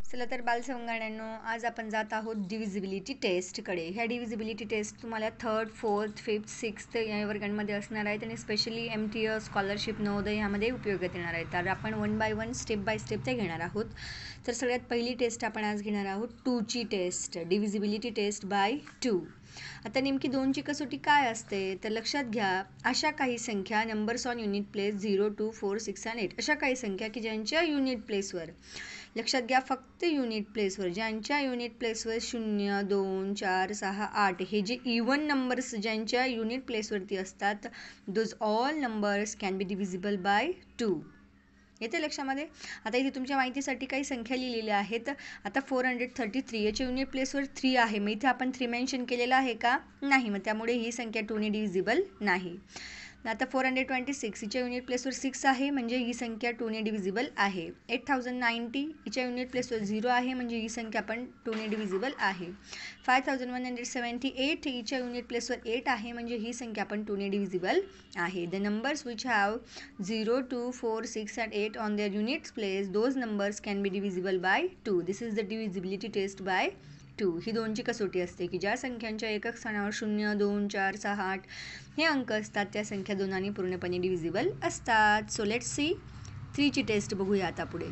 चला तर बालसंगण्यांनो, आज आपण जात आहोत डिव्हिजिबिलिटी टेस्टकडे. ह्या डिव्हिजिबिलिटी टेस्ट तुम्हाला 3rd, 4th, 5th, 6th या वर्गांमध्ये असणार आहेत आणि स्पेशली MTS स्कॉलरशिप नवोदय ह्यामध्ये उपयोगात येणार आहेत. तर आपण 1 by 1 स्टेप बाय स्टेप ते घेणार आहोत. तर सगळ्यात पहिली टेस्ट आपण आज घेणार आहोत 2ची टेस्ट, डिव्हिजिबिलिटी टेस्ट बाय 2. आता नेमकी 2ची कसोटी काय असते तर लक्षात घ्या, अशा काही संख्या numbers on unit place 0, 2, 4, 6 and 8 अशा काही संख्या की ज्यांच्या युनिट प्लेसवर, लक्षात घ्या फक्त युनिट प्लेसवर, ज्यांच्या युनिट प्लेसवर 0, 2, 4, 6, 8 हे जे इवन नंबर्स ज्यांच्या युनिट प्लेसवरती असतात, those all numbers can be divisible by 2. येते लक्षामध्ये. आता इथे तुमच्या माहितीसाठी काही संख्या लिहिलेल्या आहेत. आता 433 याच्या युनिट प्लेसवर 3 आहे, मग इथे आपण 3 मेन्शन केलेलं आहे का? नाही, मग त्यामुळे ही संख्या 2ने डिव्हिजिबल नाही. आता 426 हिच्या युनिट प्लेसवर 6 आहे, म्हणजे ही संख्या 2ने डिव्हिजिबल आहे. 8090 हिच्या युनिट प्लेसवर 0 आहे, म्हणजे ही संख्या पण 2ने डिव्हिजिबल आहे. 5178 हिच्या युनिट प्लेसवर 8 आहे, म्हणजे ही संख्या पण 2ने डिव्हिजिबल आहे. The numbers which have 0, 2, 4, 6 and 8 on their units place, those numbers can be divisible by 2. This is the divisibility test by 2. ही 2ची कसोटी असते की ज्या संख्यांच्या एकक स्थानावर 0, 2, 4, 6, 8 हे अंक असतात, त्या संख्या 2 पूर्णपणे डिव्हिजिबल असतात. सो लेट्स सी 3ची टेस्ट बघूया आता पुढे.